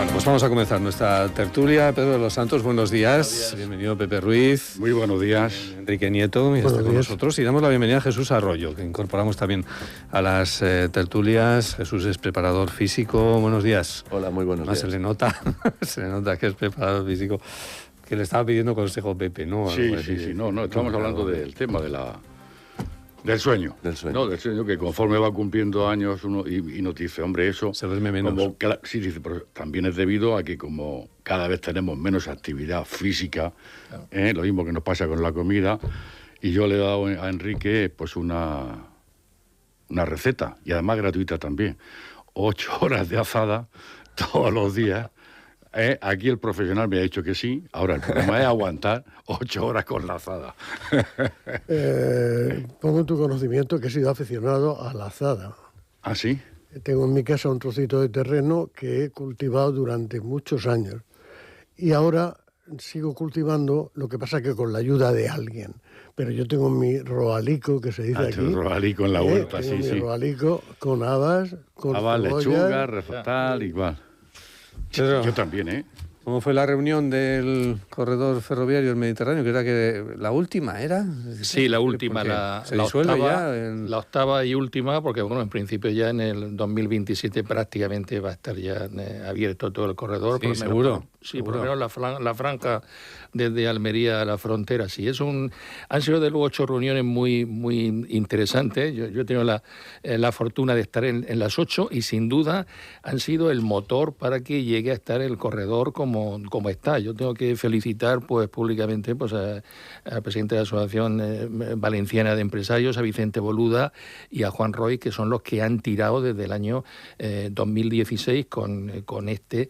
Bueno, pues vamos a comenzar nuestra tertulia. Pedro de los Santos, buenos días. Bienvenido Pepe Ruiz. Muy buenos días. Enrique Nieto, está con nosotros. Y damos la bienvenida a Jesús Arroyo, que incorporamos también a las tertulias. Jesús es preparador físico. Buenos días. Hola, muy buenos días. Se le nota que es preparador físico, que le estaba pidiendo consejo Pepe, ¿no? Sí. No, estamos hablando del tema del sueño. No, del sueño, que conforme va cumpliendo años uno y nos dice, hombre, eso... Se duerme menos. Sí, dice, pero también es debido a que como cada vez tenemos menos actividad física, lo mismo que nos pasa con la comida, y yo le he dado a Enrique pues una receta, y además gratuita también. 8 horas de azada todos los días. Aquí el profesional me ha dicho que sí, ahora el problema es aguantar 8 horas con la azada. Pongo en tu conocimiento que he sido aficionado a la azada. ¿Ah, sí? Tengo en mi casa un trocito de terreno que he cultivado durante muchos años. Y ahora sigo cultivando, lo que pasa que con la ayuda de alguien. Pero yo tengo mi roalico, que se dice aquí. Roalico en la huerta, tengo sí. Mi roalico con habas, con lechuga, refratal, igual. Pedro, yo también, ¿Cómo fue la reunión del corredor ferroviario del Mediterráneo? Que era la última, ¿era? Sí, la última. ¿Se disuelve ya? La octava y última, porque bueno, en principio ya en el 2027 prácticamente va a estar ya abierto todo el corredor. Sí, seguro. Por lo menos la franja desde Almería a la frontera. Sí, han sido de luego 8 reuniones muy interesantes. Yo he tenido la fortuna de estar en las 8 y sin duda han sido el motor para que llegue a estar el corredor como está. Yo tengo que felicitar pues públicamente pues al presidente de la Asociación Valenciana de Empresarios, a Vicente Boluda y a Juan Roy, que son los que han tirado desde el año 2016 con este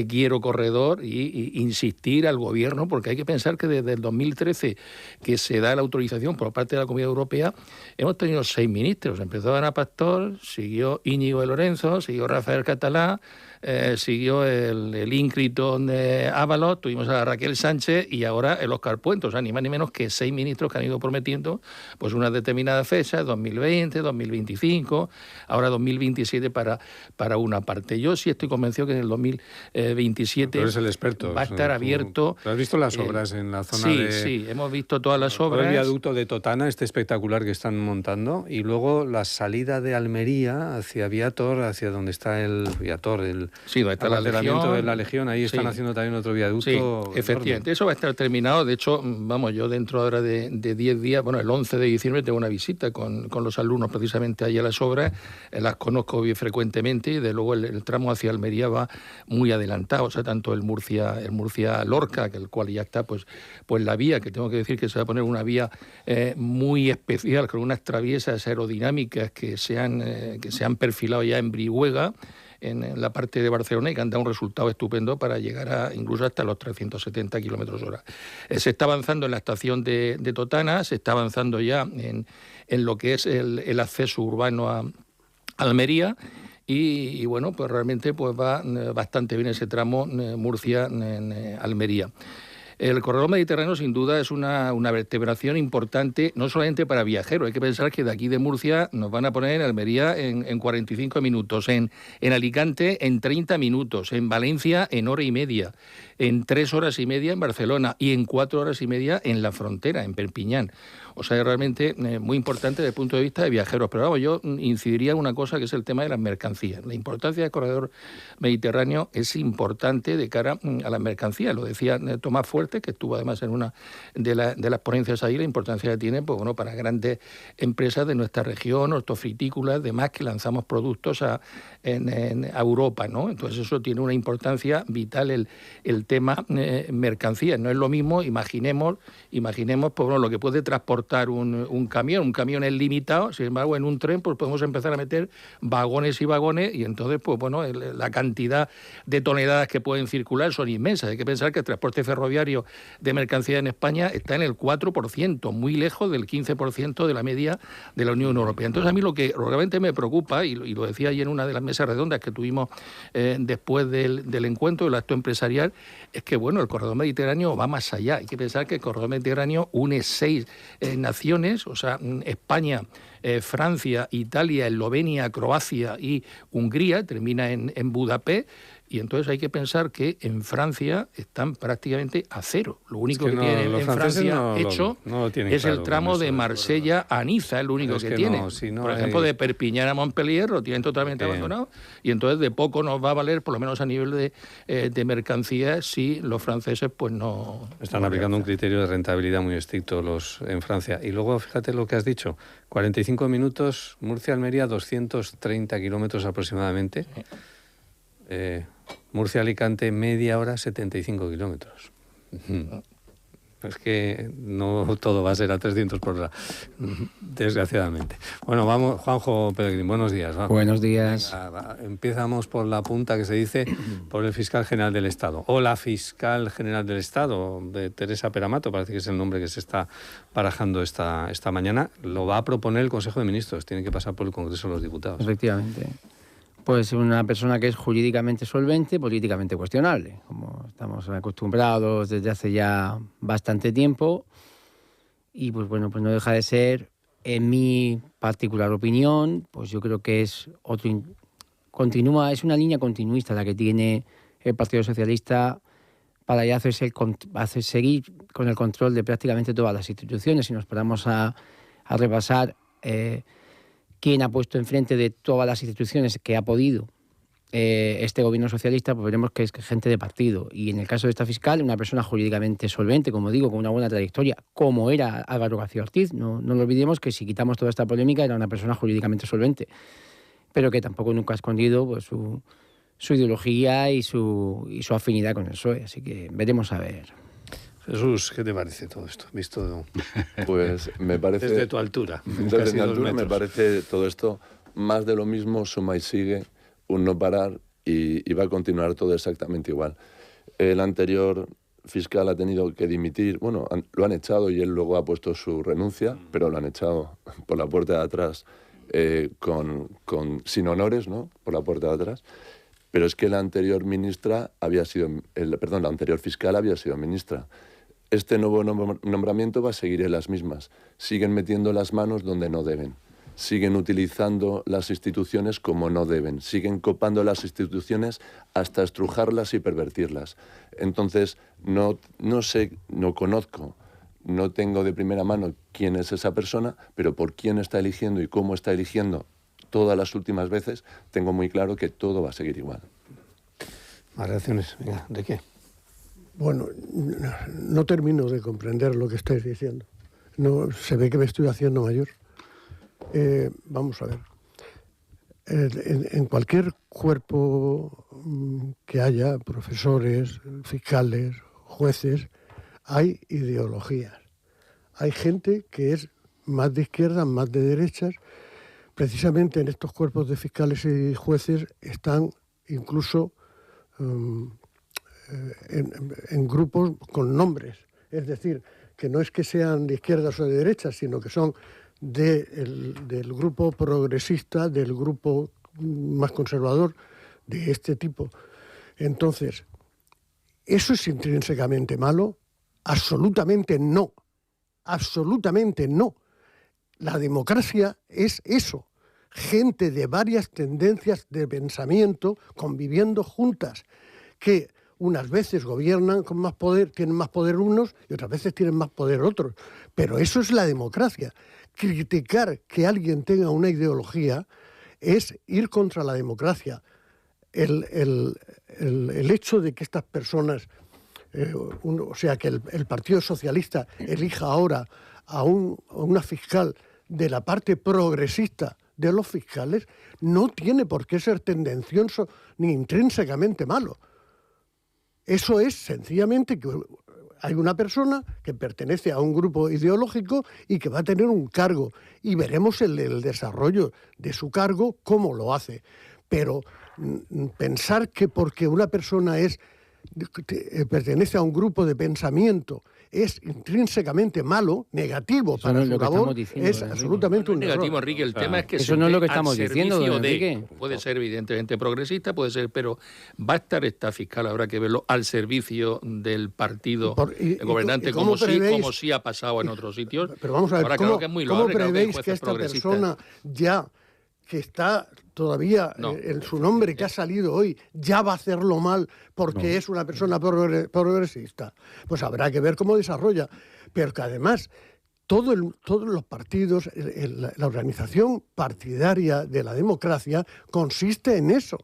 quiero corredor y insistir al gobierno, porque hay que pensar que desde el 2013 que se da la autorización por parte de la Comunidad Europea hemos tenido 6 ministros. Empezó Ana Pastor, siguió Íñigo de Lorenzo, siguió Rafael Catalá, siguió el ínclito de Ábalos, tuvimos a Raquel Sánchez y ahora el Óscar Puente. O sea, ni más ni menos que 6 ministros que han ido prometiendo pues unas determinadas fechas, 2020, 2025, ahora 2027 para una parte. Yo sí estoy convencido que en el 2027 Tú eres el experto, va a estar abierto. ¿Has visto las obras en la zona de...? Sí, hemos visto todas las obras. El viaducto de Totana, espectacular que están montando, y luego la salida de Almería hacia Viator, hacia donde está el Viator, donde está la Legión, de la Legión, ahí están haciendo también otro viaducto. Sí, efectivamente, eso va a estar terminado. De hecho, yo dentro ahora de 10 días, el 11 de diciembre tengo una visita con los alumnos precisamente allí a las obras, las conozco bien frecuentemente y de luego el tramo hacia Almería va muy adelantado, o sea, tanto el Murcia-Lorca, que el cual ya está pues la vía, que tengo que decir que se va a poner una vía muy especial, con unas traviesas aerodinámicas que se han perfilado ya en Brihuega, en la parte de Barcelona, y que han dado un resultado estupendo para llegar incluso hasta los 370 kilómetros hora. Se está avanzando en la estación de Totana, se está avanzando ya en lo que es el acceso urbano a Almería, y bueno, pues realmente pues va bastante bien ese tramo Murcia-Almería. El corredor mediterráneo sin duda es una vertebración importante, no solamente para viajeros. Hay que pensar que de aquí de Murcia nos van a poner en Almería en 45 minutos, en Alicante en 30 minutos, en Valencia en 1 hora y media, en 3 horas y media en Barcelona y en 4 horas y media en la frontera, en Perpiñán. O sea, es realmente muy importante desde el punto de vista de viajeros. Pero vamos, yo incidiría en una cosa que es el tema de las mercancías. La importancia del corredor mediterráneo es importante de cara a las mercancías. Lo decía Tomás Fuerte, que estuvo además en una de las ponencias ahí, la importancia que tiene para grandes empresas de nuestra región, hortofrutícolas, demás, que lanzamos productos a Europa, ¿no? Entonces eso tiene una importancia vital, el tema mercancías. No es lo mismo, imaginemos lo que puede transportar un camión es limitado, sin embargo en un tren pues podemos empezar a meter vagones y vagones, y entonces la cantidad de toneladas que pueden circular son inmensas. Hay que pensar que el transporte ferroviario de mercancías en España está en el 4%, muy lejos del 15% de la media de la Unión Europea. Entonces a mí lo que realmente me preocupa, y lo decía ayer en una de las mesas redondas que tuvimos después del encuentro del acto empresarial, es que el corredor mediterráneo va más allá. Hay que pensar que el corredor mediterráneo une 6 naciones, o sea, España, Francia, Italia, Eslovenia, Croacia y Hungría, termina en Budapest, Y entonces hay que pensar que en Francia están prácticamente a cero. Lo único que tienen en Francia hecho es el tramo de Marsella a Niza, es lo único que tienen. Por ejemplo, de Perpiñán a Montpellier lo tienen totalmente abandonado, y entonces de poco nos va a valer, por lo menos a nivel de mercancías, si los franceses pues no... Están aplicando un criterio de rentabilidad muy estricto en Francia. Y luego, fíjate lo que has dicho, 45 minutos, Murcia-Almería, 230 kilómetros aproximadamente. Murcia-Alicante, media hora, 75 kilómetros. Es que no todo va a ser a 300 por hora, desgraciadamente. Bueno, vamos, Juanjo Pelegrín, buenos días. Vamos. Buenos días. Venga, empezamos por la punta que se dice, por el fiscal general del Estado, o la fiscal general del Estado, de Teresa Peramato, parece que es el nombre que se está barajando esta mañana. Lo va a proponer el Consejo de Ministros, tiene que pasar por el Congreso de los Diputados. Efectivamente. Pues una persona que es jurídicamente solvente, políticamente cuestionable, como estamos acostumbrados desde hace ya bastante tiempo. Y pues bueno, pues no deja de ser, en mi particular opinión, pues yo creo que es es una línea continuista la que tiene el Partido Socialista para ya seguir con el control de prácticamente todas las instituciones. Si nos paramos a repasar quién ha puesto enfrente de todas las instituciones que ha podido este gobierno socialista, pues veremos que es gente de partido. Y en el caso de esta fiscal, una persona jurídicamente solvente, como digo, con una buena trayectoria, como era Álvaro García Ortiz. No lo olvidemos, que si quitamos toda esta polémica, era una persona jurídicamente solvente, pero que tampoco nunca ha escondido pues, su ideología y su afinidad con el PSOE. Así que veremos a ver. Jesús, ¿qué te parece todo esto? Visto pues me parece, desde tu altura. Desde mi altura me parece todo esto más de lo mismo, suma y sigue, un no parar, y va a continuar todo exactamente igual. El anterior fiscal ha tenido que dimitir, bueno, lo han echado y él luego ha puesto su renuncia, pero lo han echado por la puerta de atrás, sin honores, ¿no? Por la puerta de atrás. Pero es que la anterior la anterior fiscal había sido ministra. Este nuevo nombramiento va a seguir en las mismas. Siguen metiendo las manos donde no deben. Siguen utilizando las instituciones como no deben. Siguen copando las instituciones hasta estrujarlas y pervertirlas. Entonces, no sé, no conozco, no tengo de primera mano quién es esa persona, pero por quién está eligiendo y cómo está eligiendo todas las últimas veces, tengo muy claro que todo va a seguir igual. ¿Más reacciones? Venga, ¿de qué? Bueno, no termino de comprender lo que estáis diciendo. No, se ve que me estoy haciendo mayor. Vamos a ver. En cualquier cuerpo que haya, profesores, fiscales, jueces, hay ideologías. Hay gente que es más de izquierdas, más de derechas. Precisamente en estos cuerpos de fiscales y jueces están incluso en grupos con nombres. Es decir, que no es que sean de izquierdas o de derechas, sino que son del grupo progresista, del grupo más conservador, de este tipo. Entonces, ¿eso es intrínsecamente malo? Absolutamente no. Absolutamente no. La democracia es eso. Gente de varias tendencias de pensamiento conviviendo juntas, que unas veces gobiernan con más poder, tienen más poder unos y otras veces tienen más poder otros. Pero eso es la democracia. Criticar que alguien tenga una ideología es ir contra la democracia. El hecho de que estas personas, o sea, que el Partido Socialista elija ahora a una fiscal de la parte progresista de los fiscales, no tiene por qué ser tendencioso ni intrínsecamente malo. Eso es sencillamente que hay una persona que pertenece a un grupo ideológico y que va a tener un cargo, y veremos el desarrollo de su cargo, cómo lo hace. Pero pensar que porque una persona pertenece a un grupo de pensamiento es intrínsecamente malo, negativo para su labor, es absolutamente un error. Negativo, Enrique. El tema es que eso no es lo que estamos diciendo, Enrique. Puede ser evidentemente progresista, puede ser, pero va a estar esta fiscal, habrá que verlo, al servicio del partido gobernante, como sí ha pasado en otros sitios. Pero vamos a ver, ¿cómo prevéis que esta persona ya que está todavía en su nombre que ha salido hoy ya va a hacerlo mal porque es una persona progresista. Pues habrá que ver cómo desarrolla. Pero que además todos los partidos, la organización partidaria de la democracia consiste en eso.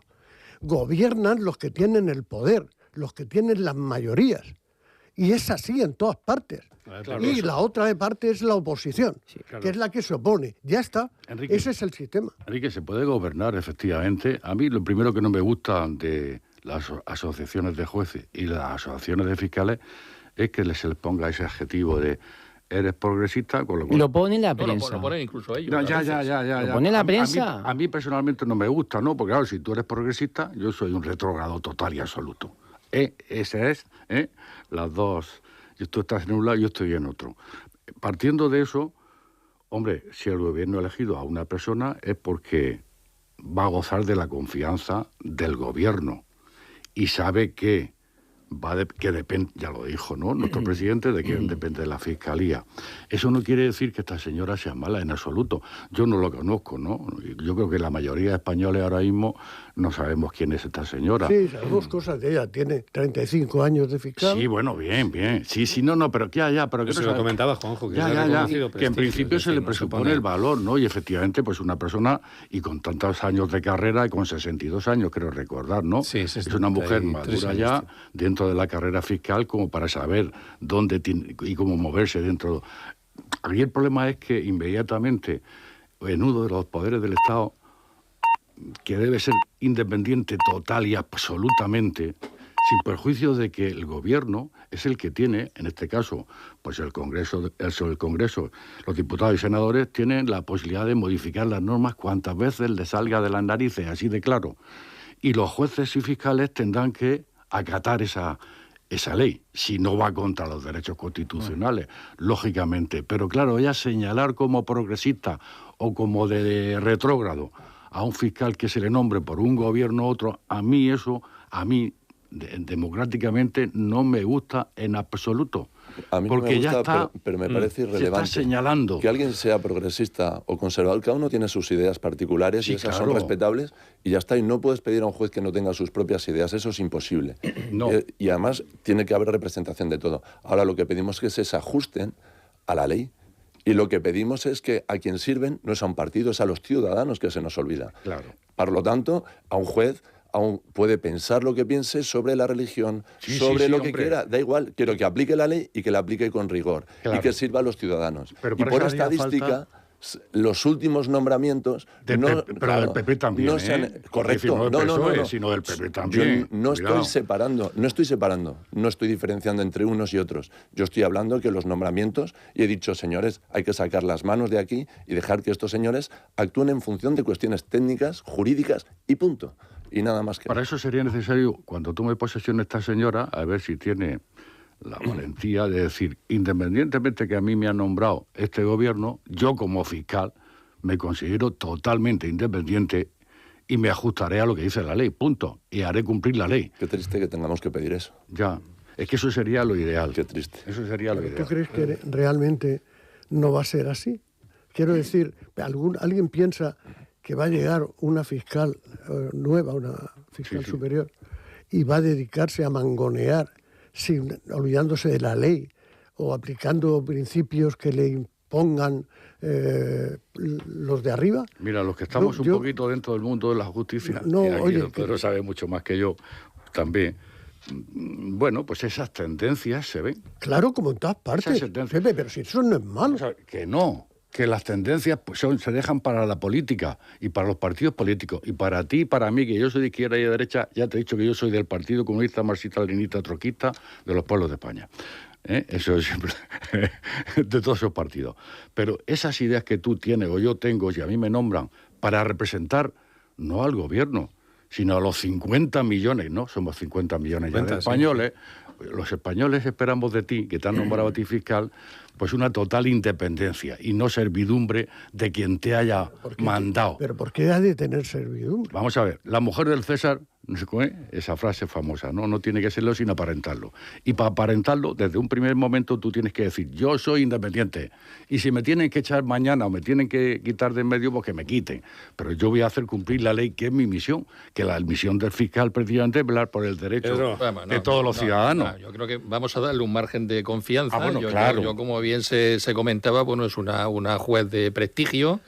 Gobiernan los que tienen el poder, los que tienen las mayorías. Y es así en todas partes. Claro, y la otra parte es la oposición, que es la que se opone. Ya está. Enrique, ese es el sistema. Enrique, se puede gobernar, efectivamente. A mí lo primero que no me gusta de las asociaciones de jueces y las asociaciones de fiscales es que se les ponga ese adjetivo de eres progresista, con lo cual... Lo pone la prensa. Lo ponen incluso ellos. No, ya. Lo pone la prensa. A mí personalmente no me gusta, ¿no? Porque claro, si tú eres progresista, yo soy un retrógrado total y absoluto. Ese es, las dos. Tú estás en un lado y yo estoy en otro. Partiendo de eso, hombre, si el gobierno ha elegido a una persona es porque va a gozar de la confianza del gobierno y sabe que depende, ya lo dijo, ¿no? Nuestro presidente, de quién depende de la Fiscalía. Eso no quiere decir que esta señora sea mala en absoluto. Yo no lo conozco, ¿no? Yo creo que la mayoría de españoles ahora mismo no sabemos quién es esta señora. Sí, sabemos cosas de ella. Tiene 35 años de fiscal. Sí, bueno, bien. Sí, no, pero pero que se no lo sabe. comentaba Juanjo, que Que en principio se le presupone el valor, ¿no? Y efectivamente, pues una persona, y con tantos años de carrera, y con 62 años, creo recordar, ¿no? Sí, es una mujer madura ya, dentro de la carrera fiscal, como para saber dónde y cómo moverse dentro. Aquí el problema es que inmediatamente, en uno de los poderes del Estado, que debe ser independiente total y absolutamente, sin perjuicio de que el gobierno es el que tiene, en este caso, pues el Congreso, los diputados y senadores tienen la posibilidad de modificar las normas cuantas veces les salga de las narices, así de claro. Y los jueces y fiscales tendrán que acatar esa ley, si no va contra los derechos constitucionales, lógicamente. Pero claro, ella señalar como progresista o como de retrógrado a un fiscal que se le nombre por un gobierno u otro, a mí democráticamente no me gusta en absoluto. A mí porque no me gusta, ya está, pero me parece irrelevante. Se está señalando. Que alguien sea progresista o conservador, cada uno tiene sus ideas particulares y esas son respetables y ya está. Y no puedes pedir a un juez que no tenga sus propias ideas, eso es imposible. No. Y además tiene que haber representación de todo. Ahora lo que pedimos es que se ajusten a la ley. Y lo que pedimos es que a quien sirven no es a un partido, es a los ciudadanos, que se nos olvida. Claro. Por lo tanto, a un juez aún puede pensar lo que piense sobre la religión, sobre lo que quiera, da igual, quiero que aplique la ley y que la aplique con rigor, y que sirva a los ciudadanos. Pero y por estadística, los últimos nombramientos... pero del PP también, no sean, correcto, no del PSOE, sino del PP también. Yo no estoy separando, no estoy diferenciando entre unos y otros. Yo estoy hablando que los nombramientos, y he dicho, señores, hay que sacar las manos de aquí y dejar que estos señores actúen en función de cuestiones técnicas, jurídicas y punto. Y nada más que... Para eso sería necesario, cuando tome posesión esta señora, a ver si tiene la valentía de decir, independientemente que a mí me ha nombrado este gobierno, yo como fiscal me considero totalmente independiente y me ajustaré a lo que dice la ley, punto. Y haré cumplir la ley. Qué triste que tengamos que pedir eso. Ya, es que eso sería lo ideal. Qué triste. Eso sería lo ideal. ¿Tú crees que realmente no va a ser así? Quiero decir, alguien piensa que va a llegar una fiscal nueva, una fiscal superior, y va a dedicarse a mangonear, olvidándose de la ley o aplicando principios que le impongan los de arriba. Mira, los que estamos un poquito dentro del mundo de la justicia, Pedro sabe mucho más que yo también. Bueno, pues esas tendencias se ven. Claro, como en todas partes, Pepe, pero si eso no es malo. O sea, que no. Que las tendencias pues, se dejan para la política y para los partidos políticos. Y para ti y para mí, que yo soy de izquierda y de derecha, ya te he dicho que yo soy del Partido Comunista, Marxista, Leninista, Troquista, de los pueblos de España. Eso es siempre de todos esos partidos. Pero esas ideas que tú tienes o yo tengo, y a mí me nombran, para representar no al gobierno, sino a los 50 millones, ¿no? Somos 50 millones ya de españoles. Sí. Los españoles esperamos de ti, que te han nombrado a ti fiscal, pues una total independencia y no servidumbre de quien te haya mandado. ¿Pero por qué ha de tener servidumbre? Vamos a ver, la mujer del César no sé cómo es, esa frase famosa, ¿no? No tiene que serlo sin aparentarlo. Y para aparentarlo, desde un primer momento tú tienes que decir, yo soy independiente. Y si me tienen que echar mañana o me tienen que quitar de en medio, pues que me quiten. Pero yo voy a hacer cumplir la ley, que es mi misión, que la misión del fiscal precisamente es velar por el derecho de todos los ciudadanos. Yo creo que vamos a darle un margen de confianza. Bueno, claro. Yo, como bien se comentaba, bueno, es una juez de prestigio.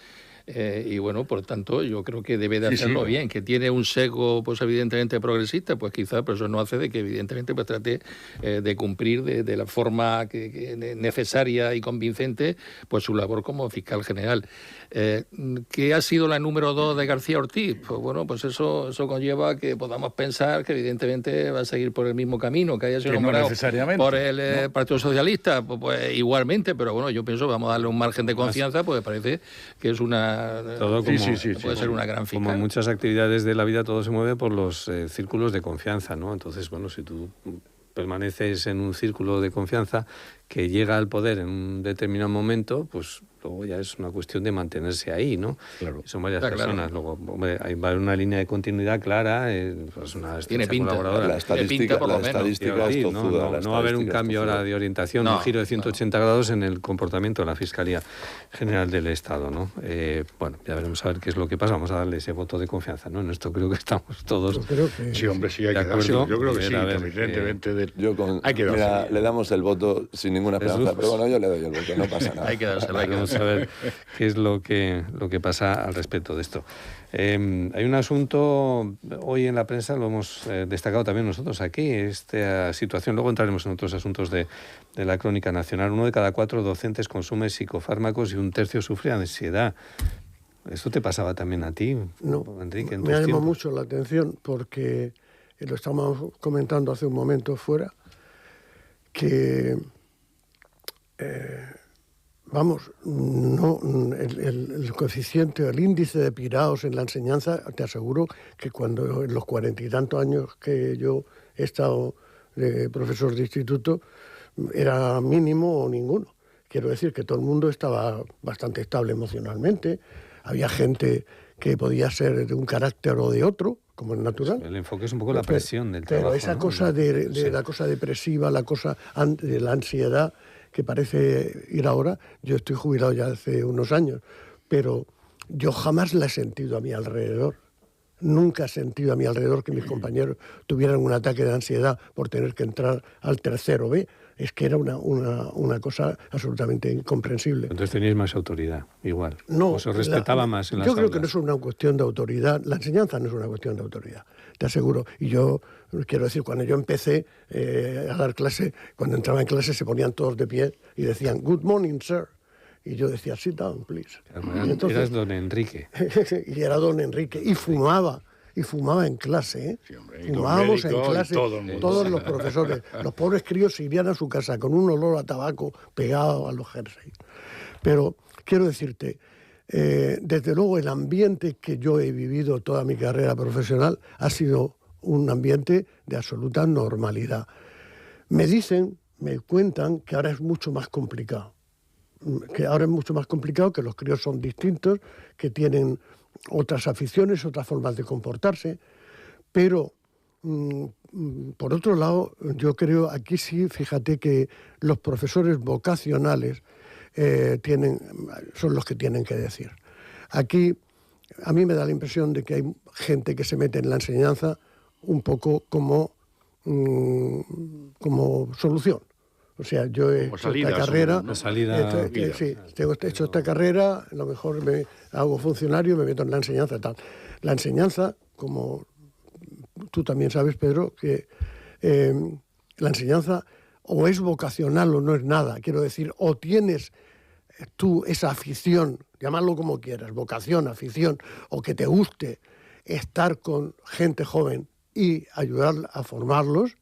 Y bueno, por tanto, yo creo que debe de hacerlo bien. Que tiene un sesgo, pues evidentemente progresista, pues quizás, pero eso no hace de que evidentemente pues trate de cumplir de la forma que necesaria y convincente pues su labor como fiscal general. ¿Qué ha sido la número 2 de García Ortiz? Pues bueno, pues eso conlleva que podamos pensar que evidentemente va a seguir por el mismo camino, que haya sido nombrado por el Partido Socialista, pues igualmente, pero bueno, yo pienso vamos a darle un margen de confianza, pues parece que es puede ser una gran fiscal. Como en muchas actividades de la vida, todo se mueve por los círculos de confianza, ¿no? Entonces, bueno, si tú permaneces en un círculo de confianza que llega al poder en un determinado momento, pues luego ya es una cuestión de mantenerse ahí, ¿no? Claro. Son varias personas. Luego, hombre, va a haber una línea de continuidad clara, pues una tiene pinta. Colaboradora. La estadística es tozuda. No va a haber un cambio ahora de orientación, un giro de 180 grados en el comportamiento de la Fiscalía General del Estado, ¿no? Bueno, ya veremos a ver qué es lo que pasa. Vamos a darle ese voto de confianza, ¿no? En esto creo que estamos todos. Sí, hombre, sí, hay que dárselo. Yo creo que sí, evidentemente. Le damos el voto sin ninguna esperanza, pero bueno, yo le doy el voto, no pasa nada. Hay que dárselo. Vamos a ver qué es lo que pasa al respecto de esto. Hay un asunto, hoy en la prensa lo hemos destacado también nosotros aquí, esta situación, luego entraremos en otros asuntos de la crónica nacional. 1 de cada 4 docentes consume psicofármacos y 1/3 sufre ansiedad. ¿Esto te pasaba también a ti, Enrique? Me ha llamado mucho la atención porque lo estábamos comentando hace un momento fuera, que el coeficiente, el índice de piraos en la enseñanza, te aseguro que cuando en los 40 y tantos años que yo he estado de profesor de instituto, era mínimo o ninguno. Quiero decir que todo el mundo estaba bastante estable emocionalmente, había gente que podía ser de un carácter o de otro, como es natural. El enfoque es un poco la presión del trabajo. Pero esa cosa de la cosa depresiva, la cosa de la ansiedad, que parece ir ahora, yo estoy jubilado ya hace unos años, pero yo jamás la he sentido a mi alrededor. Nunca he sentido a mi alrededor que mis compañeros tuvieran un ataque de ansiedad por tener que entrar al tercero B. Es que era una cosa absolutamente incomprensible. Entonces teníais más autoridad, igual. No, o se respetaba más en las aulas. Yo creo que no es una cuestión de autoridad. La enseñanza no es una cuestión de autoridad, te aseguro. Y yo quiero decir, cuando yo empecé a dar clase, cuando entraba en clase se ponían todos de pie y decían, "Good morning, sir". Y yo decía, "Sit down, please". Entonces, eras don Enrique. Y era don Enrique. Y fumaba en clase, ¿eh? Sí, hombre, fumábamos en clase, todos los profesores. Los pobres críos se irían a su casa con un olor a tabaco pegado a los jerseys. Pero quiero decirte, desde luego el ambiente que yo he vivido toda mi carrera profesional ha sido un ambiente de absoluta normalidad. Me cuentan que ahora es mucho más complicado. Que los críos son distintos, que tienen otras aficiones, otras formas de comportarse, pero por otro lado, yo creo, aquí sí, fíjate que los profesores vocacionales son los que tienen que decir. Aquí a mí me da la impresión de que hay gente que se mete en la enseñanza un poco como solución. O sea, yo he hecho esta carrera, he hecho esta carrera, a lo mejor me hago funcionario, me meto en la enseñanza y tal. La enseñanza, como tú también sabes, Pedro, que la enseñanza o es vocacional o no es nada. Quiero decir, o tienes tú esa afición, llamarlo como quieras, vocación, afición, o que te guste estar con gente joven y ayudar a formarlos,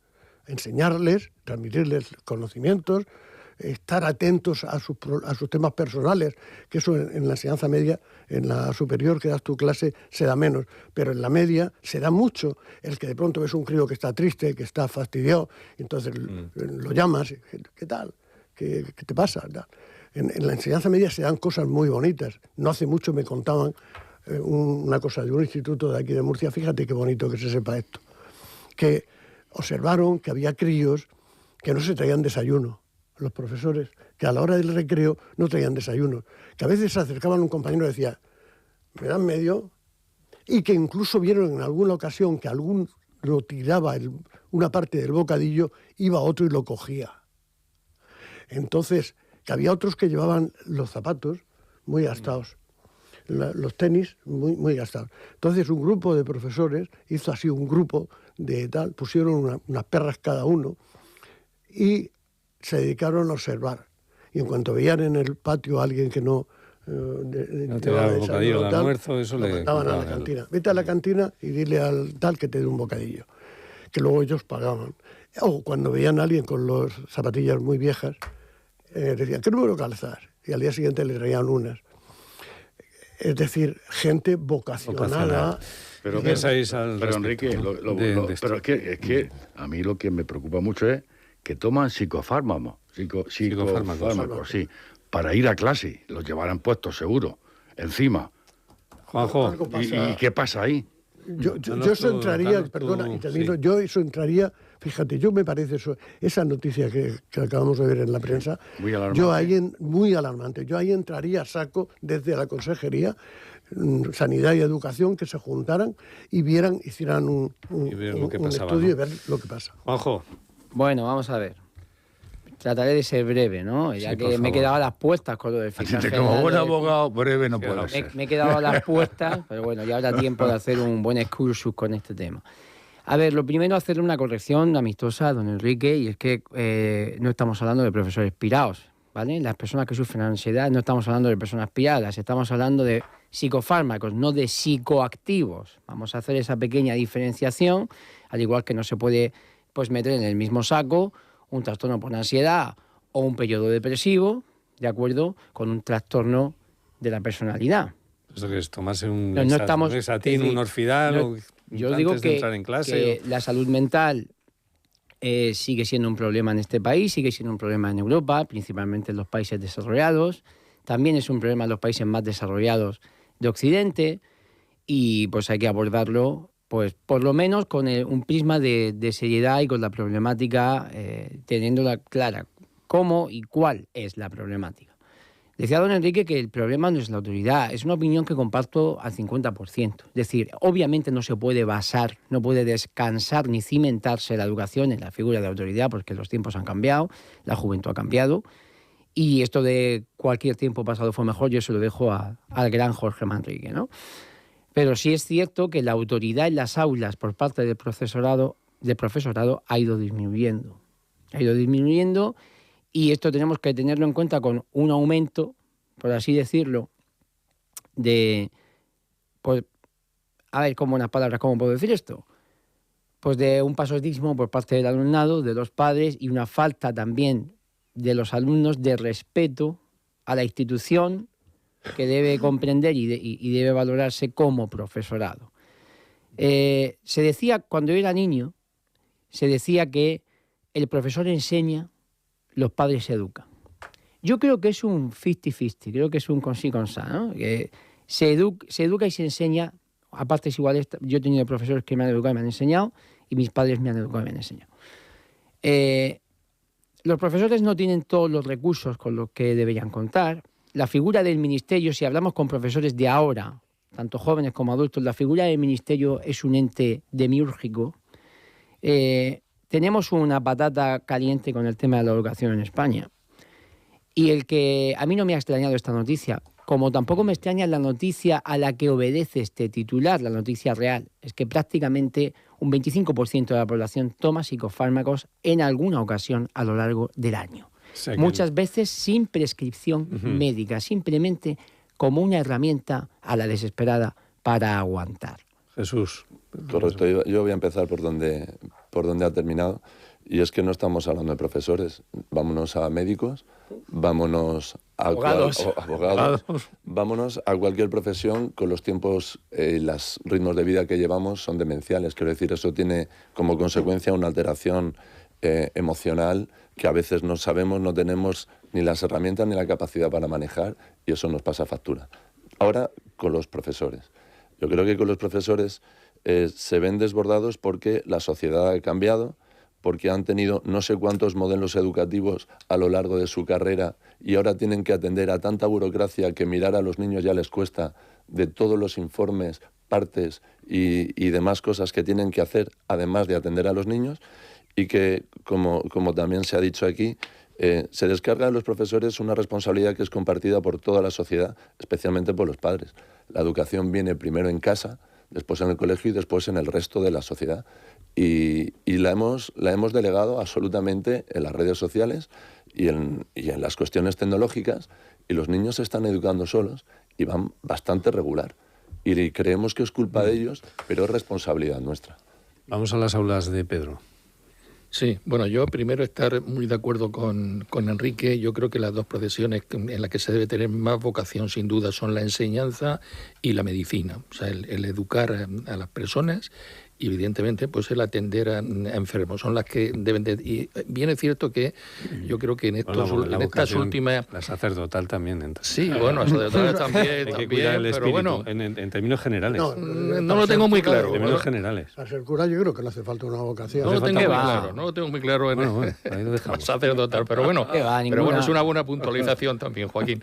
enseñarles, transmitirles conocimientos, estar atentos a sus temas personales, que eso en la enseñanza media, en la superior que das tu clase, se da menos, pero en la media se da mucho. El que de pronto ves un crío que está triste, que está fastidiado, entonces lo llamas, ¿qué tal? ¿Qué te pasa? En la enseñanza media se dan cosas muy bonitas. No hace mucho me contaban una cosa de un instituto de aquí de Murcia, fíjate qué bonito que se sepa esto, que observaron que había críos que no se traían desayuno, los profesores, que a la hora del recreo no traían desayuno, que a veces se acercaban a un compañero y decía, ¿me dan medio? Y que incluso vieron en alguna ocasión que algún lo tiraba una parte del bocadillo, iba otro y lo cogía. Entonces, que había otros que llevaban los zapatos muy gastados, los tenis muy gastados. Entonces, un grupo de profesores hizo así un grupo de tal, pusieron unas perras cada uno y se dedicaron a observar. Y en cuanto veían en el patio a alguien que no te daba el bocadillo, el almuerzo, eso lo mandaban a la cantina. Vete a la cantina y dile al tal que te dé un bocadillo, que luego ellos pagaban. O cuando veían a alguien con las zapatillas muy viejas, decían, ¿qué número calzas? Y al día siguiente le traían unas. Es decir, gente vocacionada. Pero Enrique, pero es que a mí lo que me preocupa mucho es que toman psicofármacos, psicofármacos, sí, para ir a clase, los llevarán puestos seguro, encima. Juanjo, ¿Y qué pasa ahí? Yo eso entraría, perdona, y termino, yo eso entraría, fíjate, yo me parece eso, esa noticia que acabamos de ver en la prensa, muy alarmante. Muy alarmante, yo ahí entraría a saco desde la Consejería, Sanidad y Educación, que se juntaran y hicieran un estudio y ver lo que pasa. Juanjo. Bueno, vamos a ver. Trataré de ser breve, ¿no? Ya que me he quedado a las puestas con lo del fiscal general. Como buen abogado, breve no puedo ser. Me he quedado a las puestas, pero bueno, ya habrá tiempo de hacer un buen excursus con este tema. A ver, lo primero, hacerle una corrección amistosa a don Enrique, y es que no estamos hablando de profesores pirados, ¿vale? Las personas que sufren ansiedad no estamos hablando de personas piradas, estamos hablando de psicofármacos, no de psicoactivos. Vamos a hacer esa pequeña diferenciación, al igual que no se puede meter en el mismo saco un trastorno por ansiedad o un periodo depresivo, ¿de acuerdo?, con un trastorno de la personalidad. ¿Eso que es? ¿Tomarse un Exatín, un Orfidal yo digo antes de entrar en clase? Que la salud mental sigue siendo un problema en este país, sigue siendo un problema en Europa, principalmente en los países desarrollados. También es un problema en los países más desarrollados de Occidente y pues hay que abordarlo pues por lo menos con un prisma de seriedad y con la problemática teniéndola clara cómo y cuál es la problemática. Decía don Enrique que el problema no es la autoridad, es una opinión que comparto al 50%. Es decir, obviamente no se puede basar, no puede descansar ni cimentarse la educación en la figura de autoridad porque los tiempos han cambiado, la juventud ha cambiado y esto de cualquier tiempo pasado fue mejor, yo se lo dejo al gran Jorge Manrique, ¿no? Pero sí es cierto que la autoridad en las aulas por parte del profesorado ha ido disminuyendo. Ha ido disminuyendo y esto tenemos que tenerlo en cuenta con un aumento, por así decirlo, de... Pues, a ver, con buenas palabras, ¿cómo puedo decir esto? Pues de un pasotismo por parte del alumnado, de los padres y una falta también de los alumnos de respeto a la institución que debe comprender y debe valorarse como profesorado. Se decía, cuando yo era niño, se decía que el profesor enseña, los padres se educan. Yo creo que es un 50-50, creo que es un con sí con sa, ¿no? Que se educa y se enseña a partes iguales. Yo he tenido profesores que me han educado y me han enseñado, y mis padres me han educado y me han enseñado. Los profesores no tienen todos los recursos con los que deberían contar. La figura del ministerio, si hablamos con profesores de ahora, tanto jóvenes como adultos, la figura del ministerio es un ente demiúrgico. Tenemos una patata caliente con el tema de la educación en España. Y el que a mí no me ha extrañado esta noticia, como tampoco me extraña la noticia a la que obedece este titular, la noticia real, es que prácticamente un 25% de la población toma psicofármacos en alguna ocasión a lo largo del año. Muchas veces sin prescripción médica, simplemente como una herramienta a la desesperada para aguantar. Jesús. Correcto, yo voy a empezar por donde ha terminado, y es que no estamos hablando de profesores, vámonos a médicos, vámonos a abogados, vámonos a cualquier profesión. Con los tiempos y los ritmos de vida que llevamos son demenciales, quiero decir, eso tiene como consecuencia una alteración emocional que a veces no sabemos, no tenemos ni las herramientas ni la capacidad para manejar, y eso nos pasa factura. Ahora, con los profesores. Yo creo que con los profesores se ven desbordados porque la sociedad ha cambiado, porque han tenido no sé cuántos modelos educativos a lo largo de su carrera y ahora tienen que atender a tanta burocracia que mirar a los niños ya les cuesta, de todos los informes, partes y demás cosas que tienen que hacer, además de atender a los niños, y que, como también se ha dicho aquí, se descarga de los profesores una responsabilidad que es compartida por toda la sociedad, especialmente por los padres. La educación viene primero en casa, después en el colegio y después en el resto de la sociedad. Y la hemos delegado absolutamente en las redes sociales y en las cuestiones tecnológicas, y los niños se están educando solos y van bastante regular. Y creemos que es culpa de ellos, pero es responsabilidad nuestra. Vamos a las aulas de Pedro. Sí, bueno, yo primero estar muy de acuerdo con Enrique. Yo creo que las dos profesiones en las que se debe tener más vocación, sin duda, son la enseñanza y la medicina. O sea, el educar a las personas y, evidentemente, pues el atender a enfermos. Son las que deben de... Y bien es cierto que yo creo que en estas últimas... La sacerdotal también. Entonces. Sí, bueno, sacerdotal también, hay que cuidar el espíritu, pero bueno... En términos generales. No lo tengo muy claro. En términos generales. A ser cura yo creo que no hace falta una vocación. No lo tengo muy claro en ahí lo dejamos. Sacerdotal, pero bueno, es una buena puntualización también, Joaquín.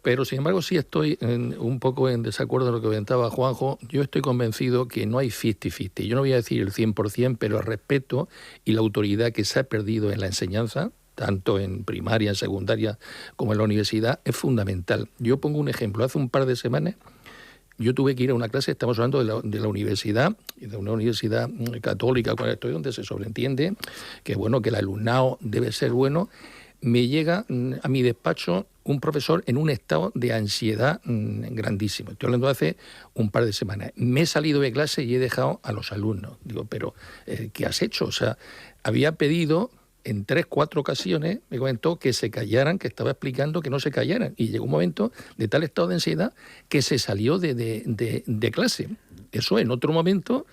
Pero, sin embargo, sí estoy un poco en desacuerdo con lo que comentaba Juanjo. Yo estoy convencido que no hay 50-50. Yo no voy a decir el 100%, pero el respeto y la autoridad que se ha perdido en la enseñanza, tanto en primaria, en secundaria, como en la universidad, es fundamental. Yo pongo un ejemplo. Hace un par de semanas yo tuve que ir a una clase, estamos hablando de la universidad, de una universidad católica con esto, donde se sobreentiende que, bueno, que el alumnado debe ser bueno. Me llega a mi despacho un profesor en un estado de ansiedad grandísimo. Estoy hablando de hace un par de semanas. Me he salido de clase y he dejado a los alumnos. Digo, pero ¿qué has hecho? O sea, había pedido en 3-4 ocasiones, me comentó que se callaran, que estaba explicando que no se callaran. Y llegó un momento de tal estado de ansiedad que se salió de clase. Eso en otro momento,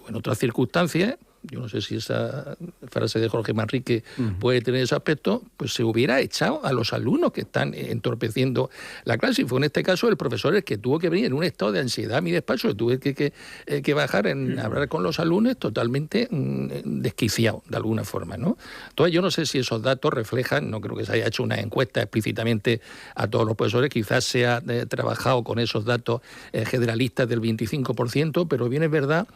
o en otras circunstancias, yo no sé si esa frase de Jorge Manrique puede tener ese aspecto, pues se hubiera echado a los alumnos que están entorpeciendo la clase. Y fue en este caso el profesor el que tuvo que venir en un estado de ansiedad a mi despacho, que tuve que bajar en hablar con los alumnos totalmente desquiciado, de alguna forma, ¿no? Entonces yo no sé si esos datos reflejan, no creo que se haya hecho una encuesta explícitamente a todos los profesores, quizás se ha trabajado con esos datos generalistas del 25%, pero bien es verdad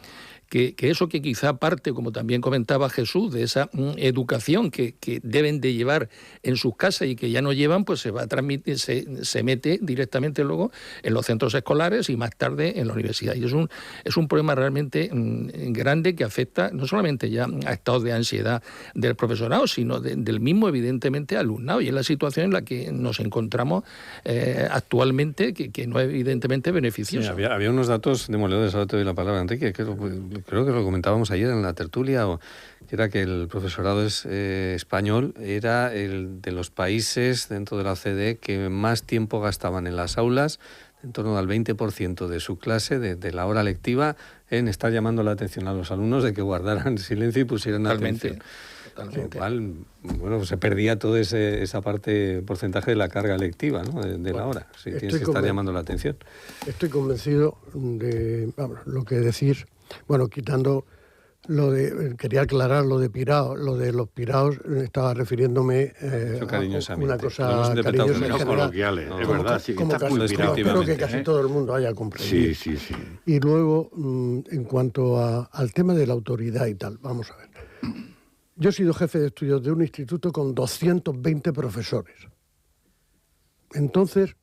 que eso que quizá parte, como también comentaba Jesús, de esa educación que deben de llevar en sus casas y que ya no llevan, pues se va a transmitir, se mete directamente luego en los centros escolares y más tarde en la universidad. Y es un problema realmente grande que afecta no solamente ya a estados de ansiedad del profesorado, sino del mismo, evidentemente, alumnado. Y es la situación en la que nos encontramos actualmente, que no es evidentemente beneficiosa. Sí, había unos datos demoledores, ahora te doy la palabra, Enrique, creo que lo comentábamos ayer en la tertulia, que era que el profesorado español era el de los países dentro de la OCDE que más tiempo gastaban en las aulas, en torno al 20% de su clase, de la hora lectiva, en estar llamando la atención a los alumnos de que guardaran silencio y pusieran atención. Con lo cual, bueno, se perdía todo esa porcentaje de la carga lectiva, ¿no? de la hora. Sí, tienes que estar llamando la atención. Estoy convencido de lo que decís. Bueno, quitando quería aclarar lo de pirao, lo de los piraos, estaba refiriéndome a una cosa cariñosa coloquiales, es verdad, sí, espero que casi todo el mundo haya comprendido. Sí. Y luego, en cuanto al tema de la autoridad y tal, vamos a ver. Yo he sido jefe de estudios de un instituto con 220 profesores. Entonces,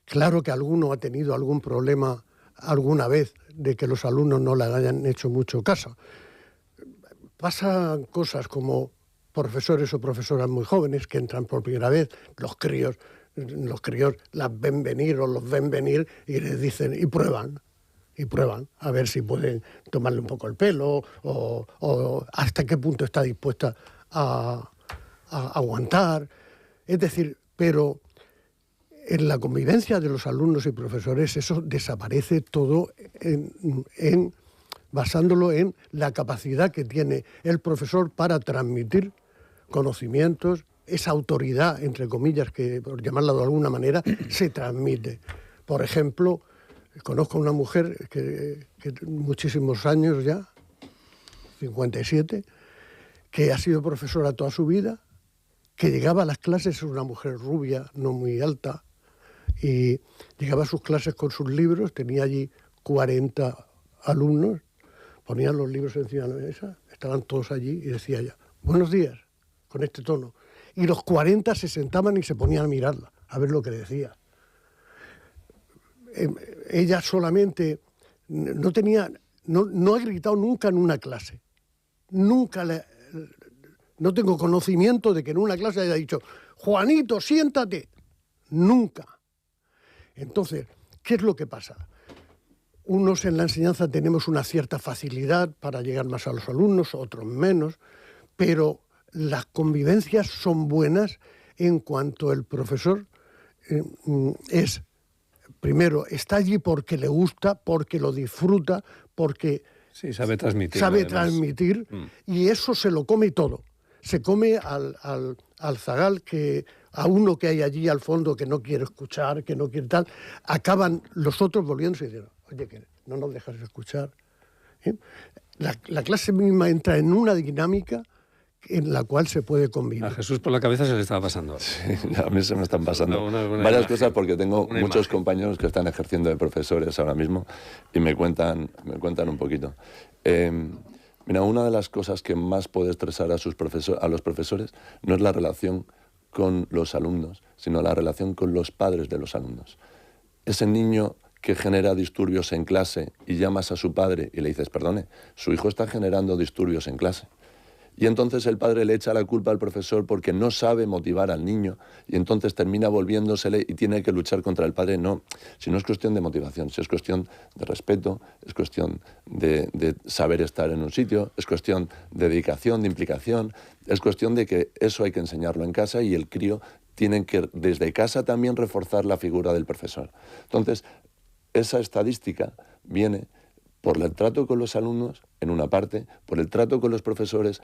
claro que alguno ha tenido algún problema alguna vez de que los alumnos no le hayan hecho mucho caso. Pasan cosas como profesores o profesoras muy jóvenes que entran por primera vez, los críos las ven venir o los ven venir y les dicen, y prueban a ver si pueden tomarle un poco el pelo o hasta qué punto está dispuesta a aguantar. Es decir, pero en la convivencia de los alumnos y profesores eso desaparece todo basándolo en la capacidad que tiene el profesor para transmitir conocimientos esa autoridad, entre comillas, que por llamarla de alguna manera, se transmite. Por ejemplo, conozco a una mujer que muchísimos años ya, 57, que ha sido profesora toda su vida, que llegaba a las clases, es una mujer rubia, no muy alta, y llegaba a sus clases con sus libros, tenía allí 40 alumnos, ponían los libros encima de la mesa, estaban todos allí y decía ella, buenos días, con este tono. Y los 40 se sentaban y se ponían a mirarla, a ver lo que decía. Ella solamente no ha gritado nunca en una clase. Nunca no tengo conocimiento de que en una clase haya dicho, Juanito, siéntate. Nunca. Entonces, ¿qué es lo que pasa? Unos en la enseñanza tenemos una cierta facilidad para llegar más a los alumnos, otros menos, pero las convivencias son buenas en cuanto el profesor primero, está allí porque le gusta, porque lo disfruta, porque sí, sabe transmitir. Y eso se lo come todo. Se come al zagal, a uno que hay allí al fondo que no quiere escuchar, que no quiere tal, acaban los otros volviéndose y diciendo, oye, que no nos dejas escuchar. La clase misma entra en una dinámica en la cual se puede convivir. A Jesús por la cabeza se le estaba pasando. Sí, a mí se me están pasando varias cosas porque tengo muchos compañeros que están ejerciendo de profesores ahora mismo y me cuentan un poquito. Mira, una de las cosas que más puede estresar a los profesores no es la relación con los alumnos, sino la relación con los padres de los alumnos. Ese niño que genera disturbios en clase y llamas a su padre y le dices, perdone, su hijo está generando disturbios en clase. Y entonces el padre le echa la culpa al profesor porque no sabe motivar al niño y entonces termina volviéndosele y tiene que luchar contra el padre. No, si no es cuestión de motivación, si es cuestión de respeto, es cuestión de saber estar en un sitio, es cuestión de dedicación, de implicación, es cuestión de que eso hay que enseñarlo en casa y el crío tiene que desde casa también reforzar la figura del profesor. Entonces, esa estadística viene por el trato con los alumnos, en una parte, por el trato con los profesores,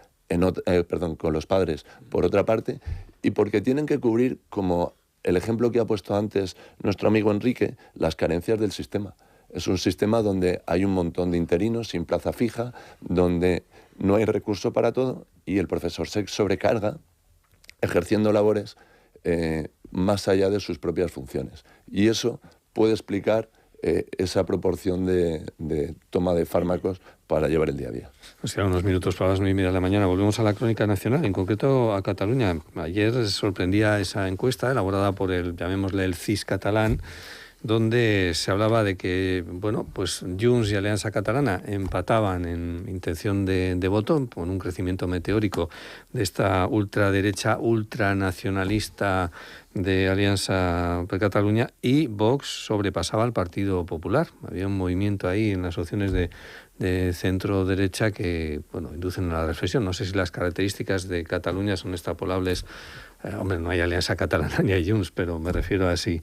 con los padres, por otra parte, y porque tienen que cubrir, como el ejemplo que ha puesto antes nuestro amigo Enrique, las carencias del sistema. Es un sistema donde hay un montón de interinos sin plaza fija, donde no hay recurso para todo, y el profesor se sobrecarga ejerciendo labores más allá de sus propias funciones. Y eso puede explicar esa proporción de toma de fármacos para llevar el día a día. Nos quedan unos minutos para las 9:30 de la mañana. Volvemos a la crónica nacional, en concreto a Cataluña. Ayer sorprendía esa encuesta elaborada por llamémosle el CIS catalán, donde se hablaba de que, bueno, pues Junts y Alianza Catalana empataban en intención de voto, con un crecimiento meteórico de esta ultraderecha, ultranacionalista de Alianza per Catalunya, y Vox sobrepasaba al Partido Popular. Había un movimiento ahí en las opciones de centro-derecha que, bueno, inducen a la reflexión. No sé si las características de Cataluña son extrapolables. Hombre, no hay Alianza Catalana ni hay Junts, pero me refiero a si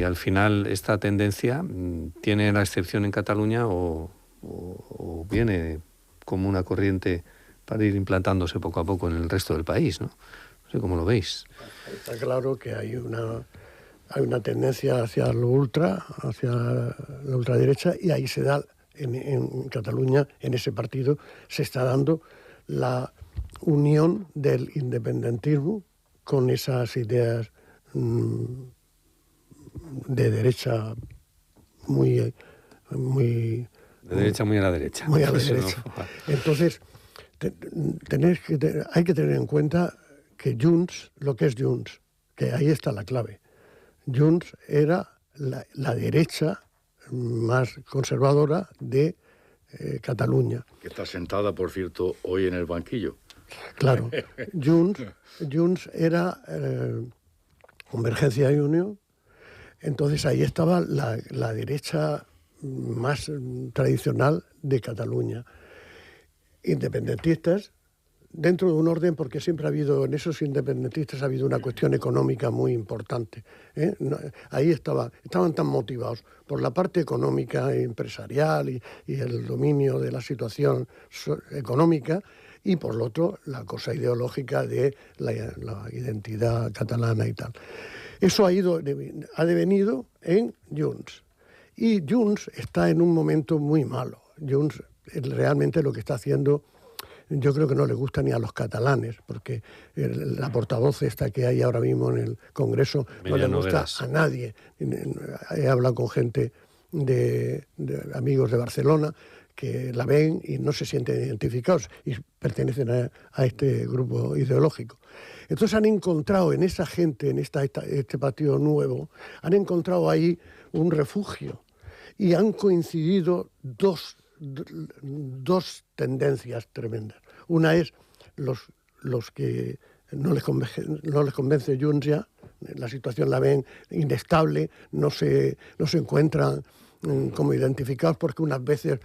al final esta tendencia tiene la excepción en Cataluña o viene como una corriente para ir implantándose poco a poco en el resto del país, ¿no? No sé cómo lo veis. Está claro que hay una tendencia hacia lo hacia la ultraderecha, y ahí se da, en Cataluña, en ese partido, se está dando la unión del independentismo con esas ideas de derecha muy de derecha muy a la derecha. Muy a la derecha. Entonces, hay que tener en cuenta que Junts, lo que es Junts, que ahí está la clave. Junts era la derecha más conservadora de Cataluña. Que está sentada, por cierto, hoy en el banquillo. Claro. Junts era Convergencia y Unión. Entonces ahí estaba la derecha más tradicional de Cataluña. Independentistas, dentro de un orden, porque siempre ha habido, en esos independentistas ha habido una cuestión económica muy importante. Ahí estaban tan motivados por la parte económica e empresarial y el dominio de la situación económica, y por lo otro la cosa ideológica de la identidad catalana y tal. Eso ha devenido en Junts. Y Junts está en un momento muy malo. Junts realmente lo que está haciendo, yo creo que no le gusta ni a los catalanes, porque la portavoz esta que hay ahora mismo en el Congreso no le gusta a nadie. He hablado con gente de amigos de Barcelona que la ven y no se sienten identificados y pertenecen a este grupo ideológico. Entonces han encontrado en esa gente, en este partido nuevo, han encontrado ahí un refugio y han coincidido dos tendencias tremendas. Una es los que no les convence Junts ya, la situación la ven inestable, no se encuentran como identificados, porque unas veces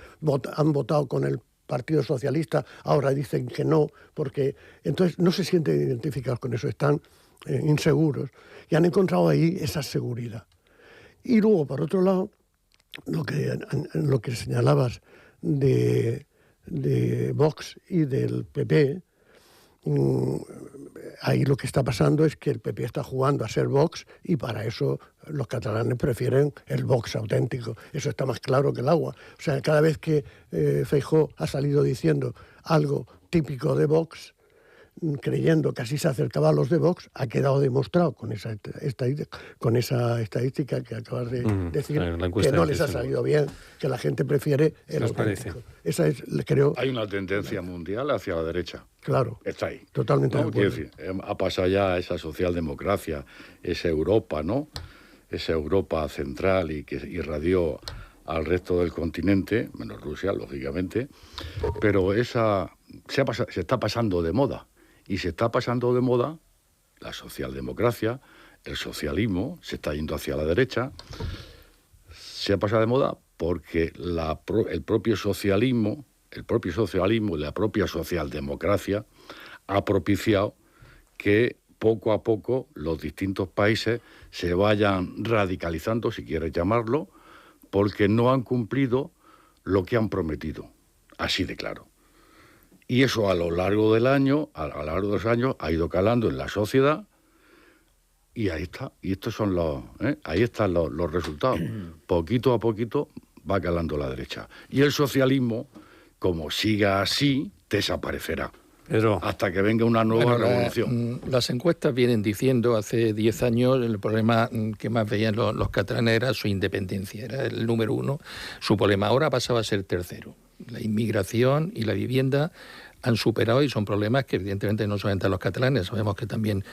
han votado con el Partido Socialista, ahora dicen que no, porque entonces no se sienten identificados con eso, están inseguros, y han encontrado ahí esa seguridad. Y luego, por otro lado, lo que señalabas de Vox y del PP, ahí lo que está pasando es que el PP está jugando a ser Vox, y para eso los catalanes prefieren el Vox auténtico. Eso está más claro que el agua. O sea, cada vez que Feijóo ha salido diciendo algo típico de Vox, creyendo que así se acercaba a los de Vox, ha quedado demostrado con esa estadística que acabas de decir, que no les ha salido bien, que la gente prefiere el auténtico. Esa es, creo... Hay una tendencia mundial hacia la derecha. Claro. Está ahí. Totalmente de acuerdo. Decir, ha pasado ya esa socialdemocracia, esa Europa, ¿no? Esa Europa central y que irradió al resto del continente, menos Rusia, lógicamente, pero se está pasando de moda. Y se está pasando de moda la socialdemocracia, el socialismo, se está yendo hacia la derecha. Se ha pasado de moda porque el propio socialismo y la propia socialdemocracia ha propiciado que poco a poco los distintos países se vayan radicalizando, si quieres llamarlo, porque no han cumplido lo que han prometido. Así de claro. Y eso a lo largo del año, a lo largo de los años, ha ido calando en la sociedad, y ahí está. Y estos son ahí están los resultados. Poquito a poquito va calando la derecha. Y el socialismo, como siga así, desaparecerá. Pero hasta que venga una nueva revolución. Las encuestas vienen diciendo, hace 10 años, el problema que más veían los catalanes era su independencia, era el número 1, su problema. Ahora pasaba a ser tercero. La inmigración y la vivienda han superado, y son problemas que evidentemente no solamente a los catalanes, sabemos que también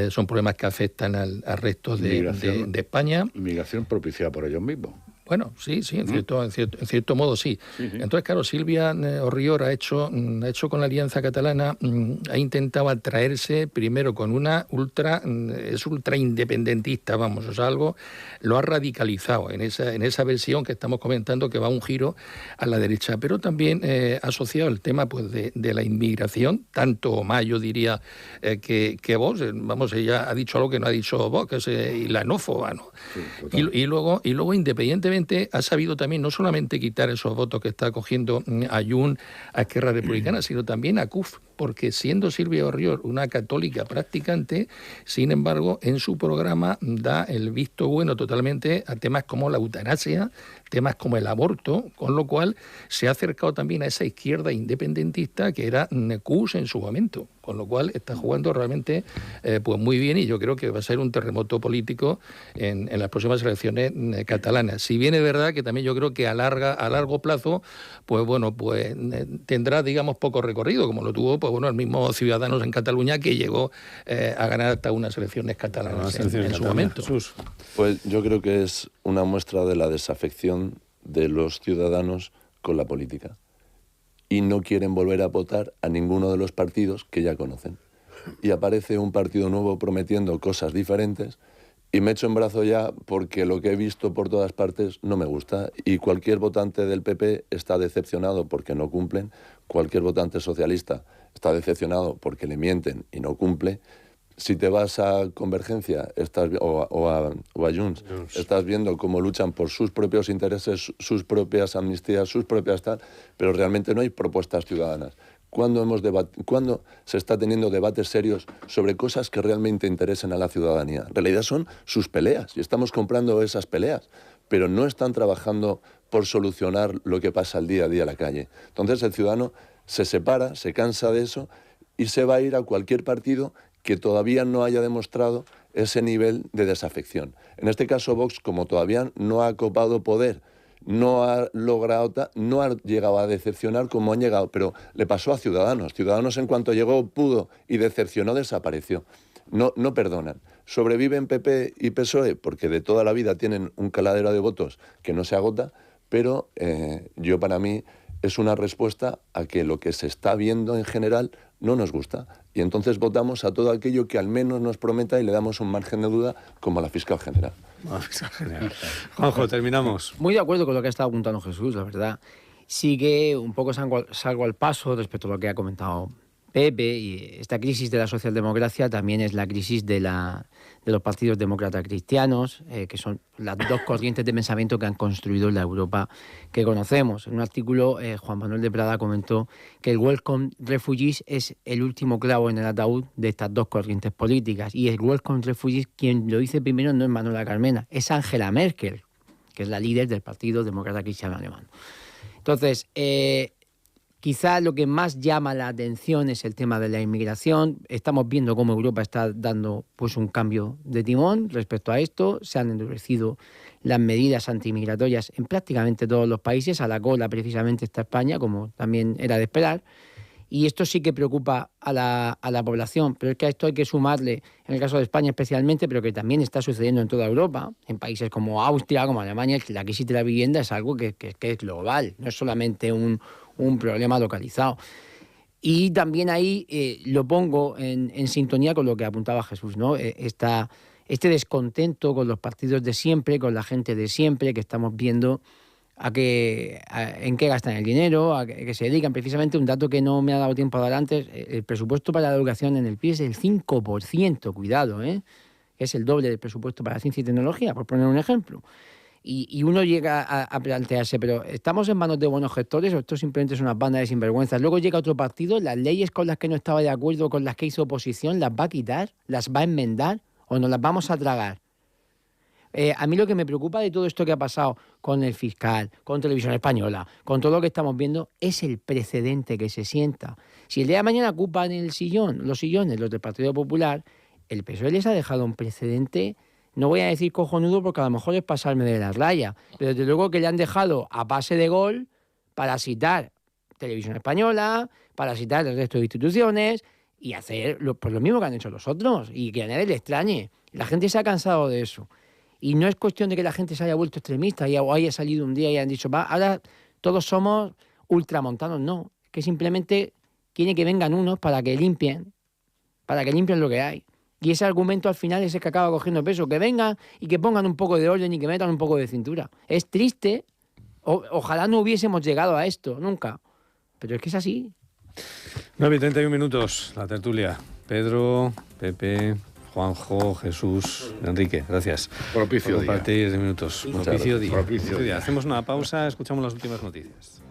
son problemas que afectan al resto de España. Inmigración propiciada por ellos mismos. Bueno, sí, en cierto modo sí. Entonces, claro, Silvia Orrior ha hecho con la Alianza Catalana, ha intentado atraerse primero con una ultra independentista, vamos, o sea, algo lo ha radicalizado en esa versión que estamos comentando, que va a un giro a la derecha, pero también ha asociado el tema pues de la inmigración, tanto o más, yo diría, que Vox, vamos, ella ha dicho algo que no ha dicho Vox, que es islanófoba, ¿no? Sí, y luego, independientemente, ha sabido también no solamente quitar esos votos que está cogiendo a Junts, a Esquerra Republicana, sino también a CUF, porque siendo Silvia Orrior una católica practicante, sin embargo, en su programa da el visto bueno totalmente a temas como la eutanasia, temas como el aborto, con lo cual se ha acercado también a esa izquierda independentista que era CUS en su momento, con lo cual está jugando realmente pues muy bien, y yo creo que va a ser un terremoto político en las próximas elecciones catalanas. Si bien es verdad que también yo creo que a largo plazo, pues bueno, pues tendrá, digamos, poco recorrido, como lo tuvo pues bueno el mismo Ciudadanos en Cataluña, que llegó a ganar hasta unas elecciones catalanas en su momento. Pues yo creo que es una muestra de la desafección de los ciudadanos con la política, y no quieren volver a votar a ninguno de los partidos que ya conocen. Y aparece un partido nuevo prometiendo cosas diferentes, Y me echo en brazo ya porque lo que he visto por todas partes no me gusta. Y cualquier votante del PP está decepcionado porque no cumplen. Cualquier votante socialista está decepcionado porque le mienten y no cumple. Si te vas a Convergencia o a Junts, estás viendo cómo luchan por sus propios intereses, sus propias amnistías, sus propias tal, pero realmente no hay propuestas ciudadanas. ¿Cuándo se está teniendo debates serios sobre cosas que realmente interesen a la ciudadanía? En realidad son sus peleas y estamos comprando esas peleas, pero no están trabajando por solucionar lo que pasa al día a día en la calle. Entonces el ciudadano se separa, se cansa de eso y se va a ir a cualquier partido que todavía no haya demostrado ese nivel de desafección. En este caso Vox, como todavía no ha copado poder, no ha logrado, no ha llegado a decepcionar como han llegado, pero le pasó a Ciudadanos. Ciudadanos en cuanto llegó pudo y decepcionó, desapareció. No perdonan. Sobreviven PP y PSOE porque de toda la vida tienen un caladero de votos que no se agota, pero para mí es una respuesta a que lo que se está viendo en general no nos gusta. Y entonces votamos a todo aquello que al menos nos prometa y le damos un margen de duda como a la fiscal general. Juanjo, terminamos. Muy de acuerdo con lo que ha estado apuntando Jesús, la verdad. Sigue un poco salgo al paso respecto a lo que ha comentado Pepe, y esta crisis de la socialdemocracia también es la crisis de los partidos demócratas cristianos, que son las dos corrientes de pensamiento que han construido la Europa que conocemos. En un artículo, Juan Manuel de Prada comentó que el Welcome Refugees es el último clavo en el ataúd de estas dos corrientes políticas. Y el Welcome Refugees, quien lo dice primero no es Manuela Carmena, es Angela Merkel, que es la líder del Partido Demócrata Cristiano Alemán. Entonces, quizá lo que más llama la atención es el tema de la inmigración. Estamos viendo cómo Europa está dando pues un cambio de timón respecto a esto. Se han endurecido las medidas antimigratorias en prácticamente todos los países. A la cola precisamente está España, como también era de esperar. Y esto sí que preocupa a la población. Pero es que a esto hay que sumarle, en el caso de España especialmente, pero que también está sucediendo en toda Europa, en países como Austria, como Alemania, la crisis de la vivienda es algo que es global, no es solamente un problema localizado. Y también ahí lo pongo en sintonía con lo que apuntaba Jesús, ¿no? Este descontento con los partidos de siempre, con la gente de siempre, que estamos viendo en qué gastan el dinero, a qué se dedican. Precisamente un dato que no me ha dado tiempo a dar antes, el presupuesto para la educación en el PIB es el 5%, cuidado, es el doble del presupuesto para ciencia y tecnología, por poner un ejemplo. Y uno llega a plantearse, pero ¿estamos en manos de buenos gestores o esto simplemente es una banda de sinvergüenzas? Luego llega otro partido, las leyes con las que no estaba de acuerdo, con las que hizo oposición, ¿las va a quitar? ¿Las va a enmendar? ¿O nos las vamos a tragar? A mí lo que me preocupa de todo esto que ha pasado con el fiscal, con Televisión Española, con todo lo que estamos viendo, es el precedente que se sienta. Si el día de mañana ocupan los sillones, los del Partido Popular, el PSOE les ha dejado un precedente. No voy a decir cojonudo porque a lo mejor es pasarme de la raya, pero desde luego que le han dejado a base de gol para citar Televisión Española, para citar el resto de instituciones y hacer pues lo mismo que han hecho los otros y que a nadie le extrañe. La gente se ha cansado de eso. Y no es cuestión de que la gente se haya vuelto extremista o haya salido un día y hayan dicho, ahora todos somos ultramontanos. No, que simplemente quiere que vengan unos para que limpien lo que hay. Y ese argumento al final es el que acaba cogiendo peso. Que vengan y que pongan un poco de orden y que metan un poco de cintura. Es triste. Ojalá no hubiésemos llegado a esto, nunca. Pero es que es así. 9:31 minutos, la tertulia. Pedro, Pepe, Juanjo, Jesús, Enrique, gracias. Propicio por compartir 10 minutos. Propicio día. Propicio día. Hacemos una pausa, escuchamos las últimas noticias.